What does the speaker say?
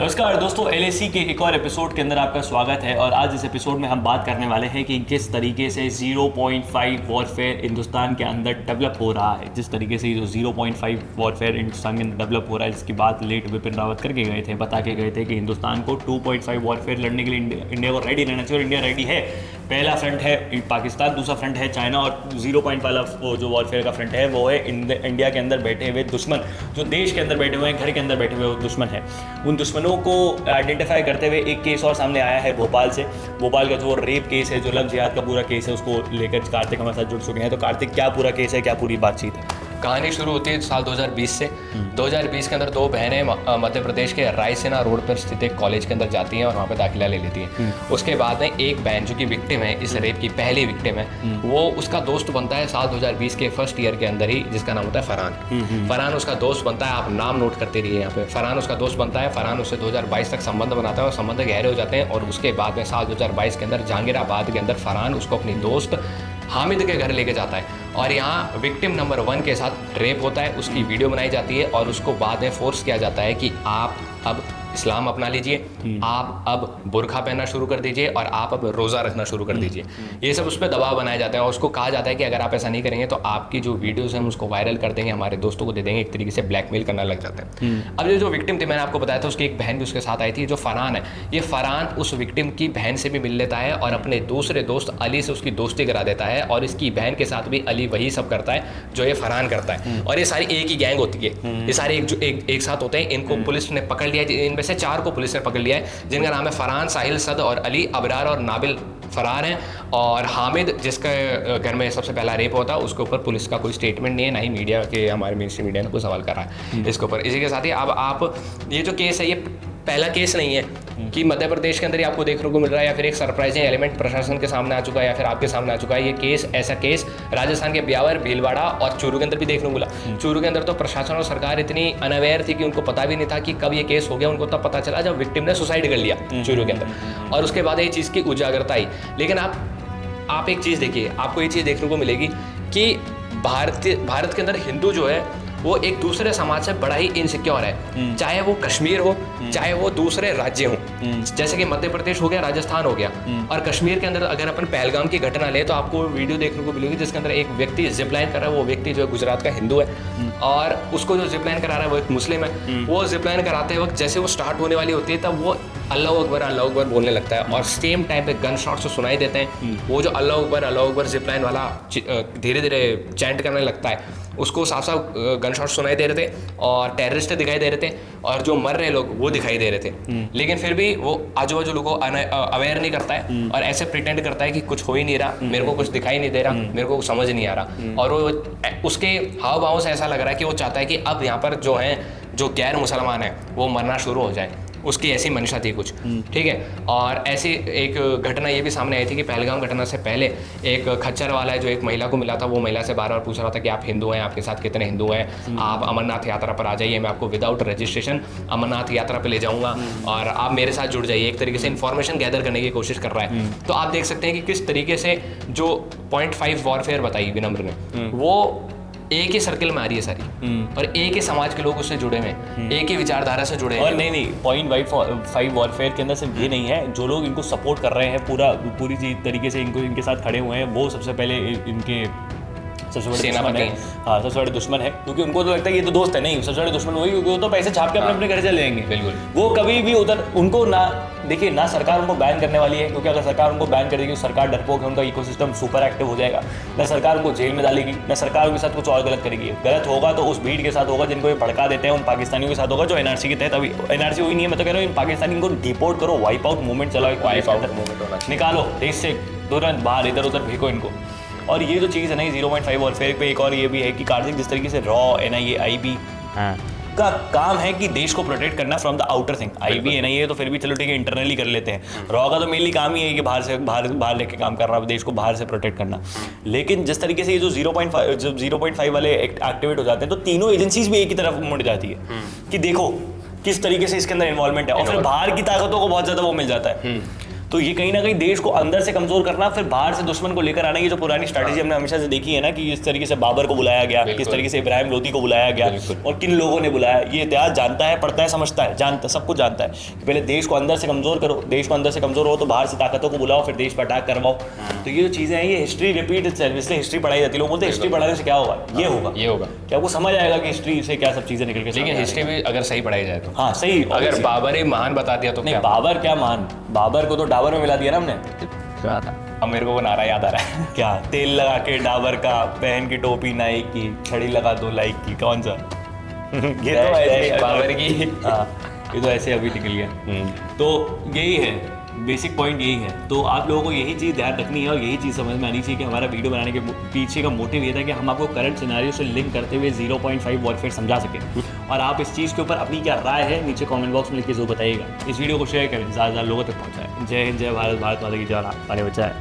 नमस्कार दोस्तों, एलएसी के एक और एपिसोड के अंदर आपका स्वागत है। और आज इस एपिसोड में हम बात करने वाले हैं कि किस तरीके से 0.5 वॉरफेयर हिंदुस्तान के अंदर डेवलप हो रहा है। जिस तरीके से जो 0.5 वॉरफेयर हिंदुस्तान के अंदर डेवलप हो रहा है, जिसकी बात लेट विपिन रावत करके गए थे, बता के गए थे कि हिंदुस्तान को 2.5 वॉरफेयर लड़ने के लिए इंडिया को रेडी रहना चाहिए। और इंडिया रेडी है। पहला फ्रंट है पाकिस्तान, दूसरा फ्रंट है चाइना, और 0 वाला जो वॉरफेयर का फ्रंट है वो है इंडिया के अंदर बैठे हुए दुश्मन, जो देश के अंदर बैठे हुए हैं, घर के अंदर बैठे हुए दुश्मन है। उन दुश्मनों को आइडेंटिफाई करते हुए एक केस और सामने आया है भोपाल से। भोपाल का जो रेप केस है, जो लव जिहाद का पूरा केस है, उसको लेकर कार्तिक हमारे साथ जुड़ चुके हैं। तो कार्तिक, क्या पूरा केस है, क्या पूरी बातचीत है? कहानी शुरू होती है साल 2020 से। 2020 के अंदर दो बहनें मध्य प्रदेश के रायसेना रोड पर स्थित एक कॉलेज के अंदर जाती हैं और वहाँ पे दाखिला ले लेती हैं। उसके बाद में एक बहन जो कि विक्टिम है, इस रेप की पहली विक्टिम है, वो उसका दोस्त बनता है साल 2020 के फर्स्ट ईयर के अंदर ही, जिसका नाम होता है फरहान। फरहान उसका दोस्त बनता है। आप नाम नोट करते रहिए यहाँ पे। फरहान उसका दोस्त बनता है। फरहान उससे 2022 तक संबंध बनाता है और संबंध गहरे हो जाते हैं। और उसके बाद में साल 2022 के अंदर जहांगीराबाद के अंदर फरहान उसको अपनी दोस्त हामिद के घर लेके जाता है और यहाँ विक्टिम नंबर 1 के साथ रेप होता है। उसकी वीडियो बनाई जाती है और उसको बाद में फोर्स किया जाता है कि आप अब इस्लाम अपना लीजिए, आप अब बुर्खा पहनना शुरू कर दीजिए और आप अब रोज़ा रखना शुरू कर दीजिए। ये सब उस पर दबाव बनाया जाता है और उसको कहा जाता है कि अगर आप ऐसा नहीं करेंगे तो आपकी जो वीडियोस हैं हम उसको वायरल कर देंगे, हमारे दोस्तों को दे देंगे। एक तरीके से ब्लैकमेल करना लग जाता है। अब ये जो विक्टिम थी, मैंने आपको बताया था, उसकी एक बहन भी उसके साथ आई थी। जो फरहान है, ये फरहान उस विक्टिम की बहन से भी मिल लेता है और अपने दूसरे दोस्त अली से उसकी दोस्ती करा देता है। और इसकी बहन के साथ भी अली वही सब करता है जो ये फरहान करता है। और ये सारी एक ही गैंग होती है। ये सारे एक साथ होते हैं। इनको पुलिस ने पकड़ लिया है। इनमें से 4 को पुलिस ने पकड़ लिया है, जिनका नाम है फरहान, साहिल, सद और अली। अबरार और नाबिल फरार हैं। और हामिद, जिसका घर में सबसे पहला रेप होता है, उसके ऊपर पुलिस का कोई स्टेटमेंट नहीं है, ना ही मीडिया के, हमारे मेन स्ट्रीम मीडिया ने कोई सवाल कर रहा है इसके ऊपर। इसी के साथ ही अब आप ये जो केस है, ये पहला केस नहीं है कि मध्य प्रदेश के अंदर ही आपको देखने को मिल रहा है या फिर एक सरप्राइजिंग एलिमेंट प्रशासन के सामने आ चुका है या फिर आपके सामने आ चुका है। ये केस, ऐसा केस राजस्थान के ब्यावर, भीलवाड़ा और चूरू के अंदर भी देखने को मिला। चूरू के अंदर तो प्रशासन और सरकार इतनी अनअवेयर थी कि उनको पता भी नहीं था कि कब ये केस हो गया। उनको तब पता चला जब विक्टिम ने सुसाइड कर लिया चूरू के अंदर, और उसके बाद ये चीज़ की उजागरता आई। लेकिन आप एक चीज़ देखिए, आपको ये चीज़ देखने को मिलेगी कि भारत के अंदर हिंदू जो है वो एक दूसरे समाज से बड़ा ही इनसिक्योर है। चाहे वो कश्मीर हो, चाहे वो दूसरे राज्य हो, जैसे कि मध्य प्रदेश हो गया, राजस्थान हो गया। और कश्मीर के अंदर अगर अपन पहलगाम की घटना ले तो आपको वीडियो देखने को मिलेगी जिसके अंदर एक व्यक्ति जिपलाइन कर रहा है। वो व्यक्ति जो है गुजरात का हिंदू है और उसको जो जिपलाइन करा रहा है वो एक मुस्लिम है। वो जिपलाइन कराते वक्त जैसे वो स्टार्ट होने वाली होती है तब वो अल्लाह अकबर बोलने लगता है और सेम टाइम पे गन शॉट से सुनाई देते हैं। वो जो अल्लाह अकबर जिपलाइन वाला धीरे धीरे चैंट करने लगता है, उसको साफ साफ गन शॉट सुनाई दे रहे थे और टेररिस्ट दिखाई दे रहे थे और जो मर रहे लोग वो दिखाई दे रहे थे। लेकिन फिर भी वो आजू बाजू लोगों को अवेयर नहीं करता है और ऐसे प्रिटेंड करता है कि कुछ हो ही नहीं रहा, मेरे को कुछ दिखाई नहीं दे रहा, मेरे को समझ नहीं आ रहा। और वो उसके हाव भाव से ऐसा लग रहा है कि वो चाहता है कि अब यहाँ पर जो है, जो गैर मुसलमान है वो मरना शुरू हो जाए। उसकी ऐसी मंशा थी कुछ, ठीक है। और ऐसी एक घटना ये भी सामने आई थी कि पहलगाम घटना से पहले एक खच्चर वाला है जो एक महिला को मिला था। वो महिला से बार बार पूछ रहा था कि आप हिंदू हैं, आपके साथ कितने हिंदू हैं, आप अमरनाथ यात्रा पर आ जाइए, मैं आपको विदाउट रजिस्ट्रेशन अमरनाथ यात्रा पर ले जाऊंगा और आप मेरे साथ जुड़ जाइए। एक तरीके से इन्फॉर्मेशन गैदर करने की कोशिश कर रहा है। तो आप देख सकते हैं कि किस तरीके से जो 0.5 वॉरफेयर बताई विनम्र ने, वो एक ही सर्किल में आ रही है सारी और एक ही समाज के लोग उससे जुड़े हुए हैं, एक ही विचारधारा से जुड़े हैं। और नहीं 0.5 वॉरफेयर के अंदर सिर्फ ये नहीं है, जो लोग इनको सपोर्ट कर रहे हैं पूरी तरीके से इनके साथ खड़े हुए हैं, वो सबसे पहले इनके सबसे बड़े दुश्मन है। हाँ, सबसे बड़े दुश्मन है, क्योंकि उनको तो लगता है ये तो दोस्त है। नहीं, सबसे बड़े दुश्मन वही, क्योंकि वो तो पैसे छाप के अपने घर चले जाएंगे। बिल्कुल, वो कभी भी उधर उनको ना देखिए, ना सरकार उनको बैन करने वाली है, क्योंकि अगर सरकार उनको बैन कर देगी तो सरकार डरपोक है, उनका इकोसिस्टम सुपर एक्टिव हो जाएगा। ना सरकार उनको जेल में डालेगी, ना सरकार उनके साथ कुछ और गलत करेगी। गलत होगा तो उस भीड़ के साथ होगा जिनको ये भड़का देते हैं, उन पाकिस्तानियों के साथ होगा जो एनआरसी के तहत, अभी एनआरसी हुई नहीं है, मैं तो कह रहा हूँ इन पाकिस्तानी को डिपोर्ट करो, वाइप आउट मूवमेंट चलाओ, वाइप आउट मूवमेंट होना चाहिए, निकालो देश से तुरंत बाहर, इधर उधर फेंको इनको। और ये जो चीज़ है ना 0.5 वॉरफेयर पे एक और ये भी है कि कार्तिक, जिस तरीके से रॉ, एनआईए, आईबी का काम है कि देश को प्रोटेक्ट करना from the outer thing. IB NIA तो फिर भी चलो ठीक है, इंटरनली कर लेते हैं। रॉ का तो मेनली काम ही है कि बाहर लेके काम कर रहा है, देश को बाहर से प्रोटेक्ट करना। लेकिन जिस तरीके से ये जो 0.5 वाले एक्टिवेट हो जाते हैं तो तीनों एजेंसीज भी एक ही तरफ मुड़ जाती है कि देखो किस तरीके से इसके अंदर इन्वॉल्वमेंट है, और फिर बाहर की ताकतों को बहुत ज़्यादा वो मिल जाता है। तो ये कहीं ना कहीं देश को अंदर से कमजोर करना, फिर बाहर से दुश्मन को लेकर आना, ये जो पुरानी स्ट्रैटेजी हमने हमेशा से देखी है ना, कि इस तरीके से बाबर को बुलाया गया, किस तरीके से इब्राहिम लोदी को बुलाया गया और किन लोगों ने बुलाया, ये इतिहास जानता है, पढ़ता है, समझता है, जानता सब कुछ जानता है कि पहले देश को अंदर से कमजोर करो, देश को अंदर से कमजोर हो तो बाहर से ताकतों को बुलाओ, फिर देश पर अटैक करवाओ। तो ये जो चीजें हैं, ये हिस्ट्री रिपीट इटसेल्फ, इसलिए हिस्ट्री पढ़ाई जाती है। लोग बोलते हैं हिस्ट्री पढ़ाने से क्या होगा, ये होगा क्या आपको समझ आएगा कि हिस्ट्री से क्या सब चीजें निकल के। लेकिन हिस्ट्री भी अगर सही पढ़ाई जाए तो, हाँ सही, अगर बाबर ही महान बता दिया तो नहीं, बाबर क्या महान, बाबर को तो डाबर में मिला दिया ना हमने। क्या था, अब मेरे को वो नारा याद आ रहा है क्या, तेल लगा के डाबर का, पहन की टोपी नाइक की, छड़ी लगा 2 लाइक की, कौन सा ये तो ऐसे बाबर की। हाँ, ये तो ऐसे अभी निकल गया। तो यही है, बेसिक पॉइंट यही है। तो आप लोगों को यही चीज़ ध्यान रखनी है और यही चीज़ समझ में आनी चाहिए कि हमारा वीडियो बनाने के पीछे का मोटिव ये था कि हम आपको करंट सिनेरियो से लिंक करते हुए 0.5 वॉरफेयर समझा सकें। और आप इस चीज़ के ऊपर अपनी क्या राय है नीचे कमेंट बॉक्स में लिख के जरूर बताइएगा। इस वीडियो को शेयर करें, ज़्यादा लोगों तक पहुँचाएं। जय हिंद, जय भारत, भारत माता की जय, आने बचाए।